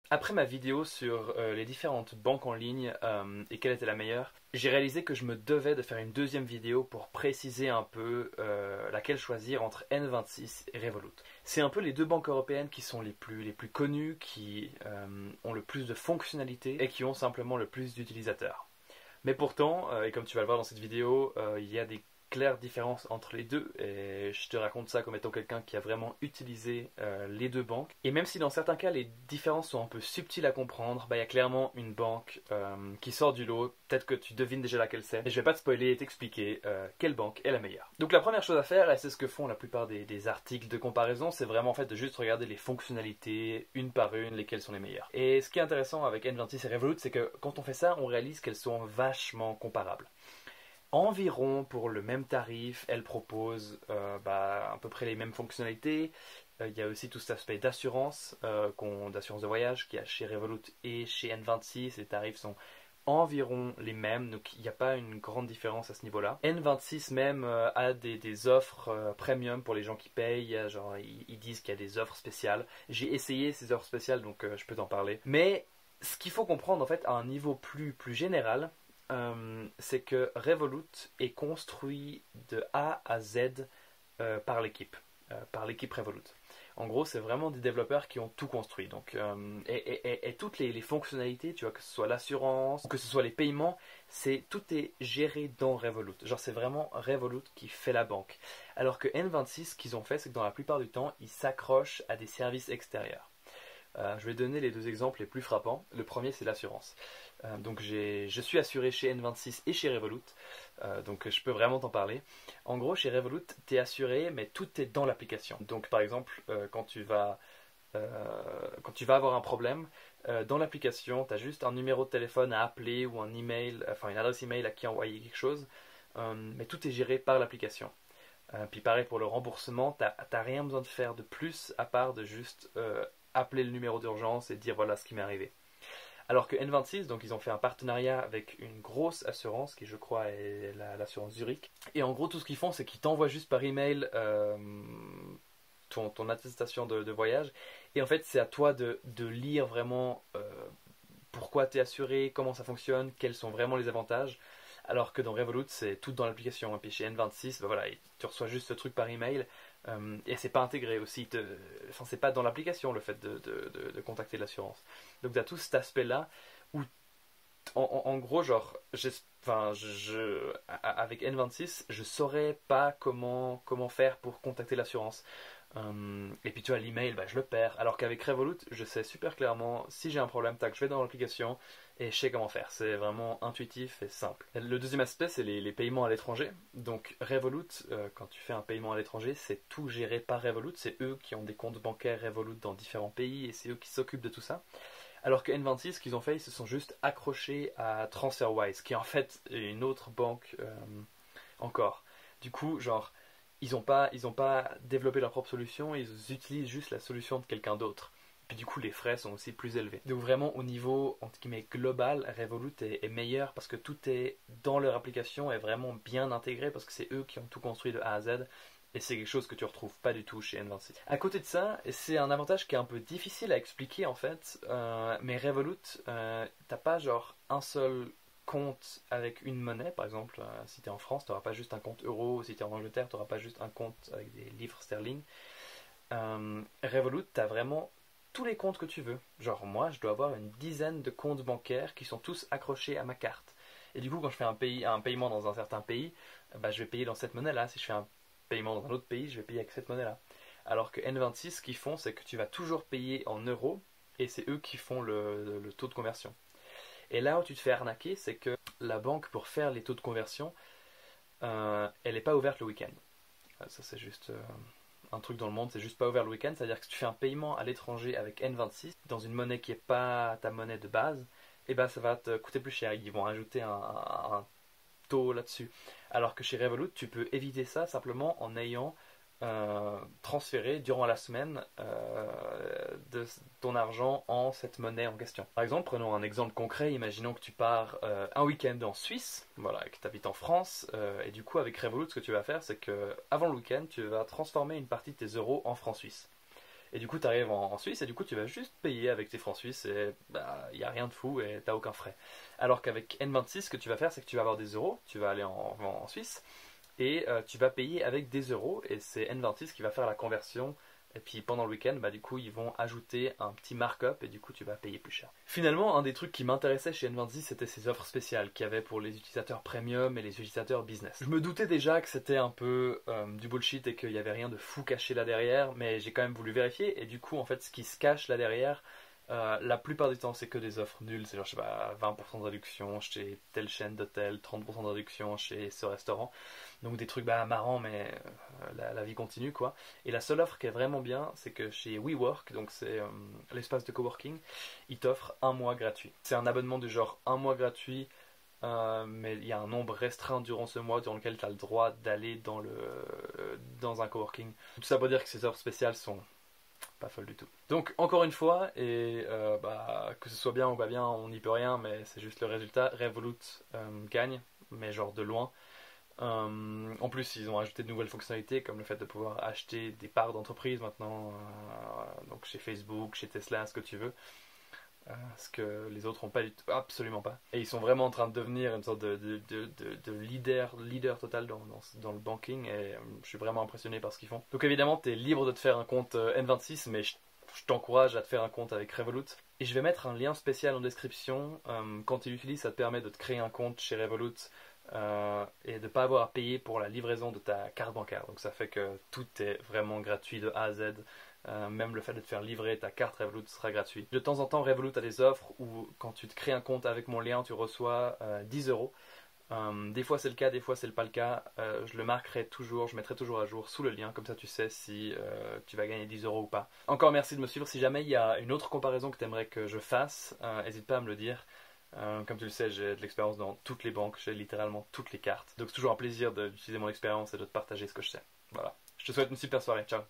Après ma vidéo sur les différentes banques en ligne et quelle était la meilleure, j'ai réalisé que je me devais de faire une deuxième vidéo pour préciser un peu laquelle choisir entre N26 et Revolut. C'est un peu les deux banques européennes qui sont les plus connues, qui ont le plus de fonctionnalités et qui ont simplement le plus d'utilisateurs. Mais pourtant, et comme tu vas le voir dans cette vidéo, il y a des claires différences entre les deux et je te raconte ça comme étant quelqu'un qui a vraiment utilisé les deux banques. Et même si dans certains cas les différences sont un peu subtiles à comprendre, bah, il y a clairement une banque qui sort du lot, peut-être que tu devines déjà laquelle c'est, et je vais pas te spoiler et t'expliquer quelle banque est la meilleure. Donc la première chose à faire, et c'est ce que font la plupart des articles de comparaison, c'est vraiment en fait de juste regarder les fonctionnalités une par une, lesquelles sont les meilleures. Et ce qui est intéressant avec N26 et Revolut, c'est que quand on fait ça, on réalise qu'elles sont vachement comparables. Environ pour le même tarif, elle propose à peu près les mêmes fonctionnalités. Il y a aussi tout cet aspect d'assurance, d'assurance de voyage, qui a chez Revolut et chez N26. Les tarifs sont environ les mêmes, donc il n'y a pas une grande différence à ce niveau-là. N26 même a des offres premium pour les gens qui payent, genre ils disent qu'il y a des offres spéciales. J'ai essayé ces offres spéciales, donc je peux t'en parler. Mais ce qu'il faut comprendre en fait à un niveau plus général, c'est que Revolut est construit de A à Z par l'équipe Revolut. En gros, c'est vraiment des développeurs qui ont tout construit. Donc, et toutes les fonctionnalités, tu vois, que ce soit l'assurance, que ce soit les paiements, tout est géré dans Revolut. Genre, c'est vraiment Revolut qui fait la banque. Alors que N26, ce qu'ils ont fait, c'est que dans la plupart du temps, ils s'accrochent à des services extérieurs. Je vais donner les deux exemples les plus frappants. Le premier, c'est l'assurance. Donc je suis assuré chez N26 et chez Revolut, donc je peux vraiment t'en parler. En gros, chez Revolut, tu es assuré, mais tout est dans l'application. Donc par exemple, quand tu vas avoir un problème, dans l'application, tu as juste un numéro de téléphone à appeler ou un email, enfin une adresse email à qui envoyer quelque chose, mais tout est géré par l'application. Puis pareil pour le remboursement, t'as rien besoin de faire de plus à part de juste appeler le numéro d'urgence et dire voilà ce qui m'est arrivé. Alors que N26, donc ils ont fait un partenariat avec une grosse assurance qui je crois est l'assurance Zurich. Et en gros tout ce qu'ils font c'est qu'ils t'envoient juste par email ton attestation de voyage. Et en fait c'est à toi de lire vraiment pourquoi tu es assuré, comment ça fonctionne, quels sont vraiment les avantages. Alors que dans Revolut, c'est tout dans l'application. Et puis chez N26, ben voilà, tu reçois juste ce truc par email et c'est pas intégré aussi. Enfin, c'est pas dans l'application le fait de contacter l'assurance. Donc tu as tout cet aspect-là où, en gros, genre, avec N26, je saurais pas comment faire pour contacter l'assurance. Et puis tu vois, l'email, bah, je le perds. Alors qu'avec Revolut, je sais super clairement, si j'ai un problème, tac, je vais dans l'application et je sais comment faire. C'est vraiment intuitif et simple. Le deuxième aspect, c'est les paiements à l'étranger. Donc Revolut, quand tu fais un paiement à l'étranger, c'est tout géré par Revolut. C'est eux qui ont des comptes bancaires Revolut dans différents pays et c'est eux qui s'occupent de tout ça. Alors que N26, ce qu'ils ont fait, ils se sont juste accrochés à TransferWise, qui est en fait une autre banque encore. Du coup, genre, ils ont pas développé leur propre solution, ils utilisent juste la solution de quelqu'un d'autre. Puis du coup, les frais sont aussi plus élevés. Donc vraiment, au niveau entre guillemets global, Revolut est meilleur parce que tout est dans leur application et vraiment bien intégré parce que c'est eux qui ont tout construit de A à Z. Et c'est quelque chose que tu retrouves pas du tout chez N26. À côté de ça, c'est un avantage qui est un peu difficile à expliquer en fait, mais Revolut, t'as pas genre un seul compte avec une monnaie, par exemple, si tu es en France, tu n'auras pas juste un compte euro, si tu es en Angleterre, tu n'auras pas juste un compte avec des livres sterling. Revolut, tu as vraiment tous les comptes que tu veux. Genre moi, je dois avoir une dizaine de comptes bancaires qui sont tous accrochés à ma carte. Et du coup, quand je fais un paiement dans un certain pays, bah, je vais payer dans cette monnaie-là. Si je fais un paiement dans un autre pays, je vais payer avec cette monnaie-là. Alors que N26, ce qu'ils font, c'est que tu vas toujours payer en euros et c'est eux qui font le taux de conversion. Et là où tu te fais arnaquer, c'est que la banque, pour faire les taux de conversion, elle n'est pas ouverte le week-end. Ça, c'est juste un truc dans le monde, c'est juste pas ouvert le week-end. C'est-à-dire que si tu fais un paiement à l'étranger avec N26, dans une monnaie qui n'est pas ta monnaie de base, et ben ça va te coûter plus cher. Ils vont ajouter un taux là-dessus. Alors que chez Revolut, tu peux éviter ça simplement en ayant transférer durant la semaine de ton argent en cette monnaie en question. Par exemple, prenons un exemple concret, imaginons que tu pars un week-end en Suisse, voilà, et que tu habites en France, et du coup avec Revolut, ce que tu vas faire, c'est que avant le week-end, tu vas transformer une partie de tes euros en francs suisses. Et du coup, tu arrives en Suisse et du coup, tu vas juste payer avec tes francs suisses et bah, il n'y a rien de fou et t'as aucun frais. Alors qu'avec N26, ce que tu vas faire, c'est que tu vas avoir des euros, tu vas aller en Suisse et tu vas payer avec des euros et c'est N26 qui va faire la conversion. Et puis pendant le week-end, bah, du coup, ils vont ajouter un petit markup et du coup, tu vas payer plus cher. Finalement, un des trucs qui m'intéressait chez N26, c'était ces offres spéciales qu'il y avait pour les utilisateurs premium et les utilisateurs business. Je me doutais déjà que c'était un peu du bullshit et qu'il n'y avait rien de fou caché là derrière, mais j'ai quand même voulu vérifier. Et du coup, en fait, ce qui se cache là derrière, la plupart du temps, c'est que des offres nulles. C'est genre, je sais pas, 20% de réduction chez telle chaîne d'hôtel, 30% de réduction chez ce restaurant. Donc des trucs bah, marrants, mais la vie continue quoi. Et la seule offre qui est vraiment bien, c'est que chez WeWork, donc c'est l'espace de coworking, ils t'offrent un mois gratuit. C'est un abonnement du genre un mois gratuit, mais il y a un nombre restreint durant ce mois durant lequel tu as le droit d'aller dans un coworking. Tout ça pour dire que ces offres spéciales sont pas folles du tout. Donc encore une fois, et bah, que ce soit bien ou pas bien, on n'y peut rien, mais c'est juste le résultat. Revolut gagne, mais genre de loin. En plus, ils ont ajouté de nouvelles fonctionnalités comme le fait de pouvoir acheter des parts d'entreprise maintenant, donc chez Facebook, chez Tesla, ce que tu veux, ce que les autres n'ont pas du tout, absolument pas. Et ils sont vraiment en train de devenir une sorte de leader total dans le banking et je suis vraiment impressionné par ce qu'ils font. Donc évidemment, tu es libre de te faire un compte N26, mais je t'encourage à te faire un compte avec Revolut. Et je vais mettre un lien spécial en description. Quand tu l'utilises, ça te permet de te créer un compte chez Revolut. Et de ne pas avoir à payer pour la livraison de ta carte bancaire. Donc ça fait que tout est vraiment gratuit de A à Z. Même le fait de te faire livrer ta carte Revolut sera gratuit. De temps en temps, Revolut a des offres où quand tu te crées un compte avec mon lien, tu reçois 10 euros. Des fois c'est le cas, des fois c'est pas le cas. Je le marquerai toujours, je mettrai toujours à jour sous le lien, comme ça tu sais si tu vas gagner 10 euros ou pas. Encore merci de me suivre. Si jamais il y a une autre comparaison que tu aimerais que je fasse, n'hésite pas à me le dire. Comme tu le sais, j'ai de l'expérience dans toutes les banques, j'ai littéralement toutes les cartes. Donc c'est toujours un plaisir d'utiliser mon expérience et de te partager ce que je sais. Voilà. Je te souhaite une super soirée. Ciao.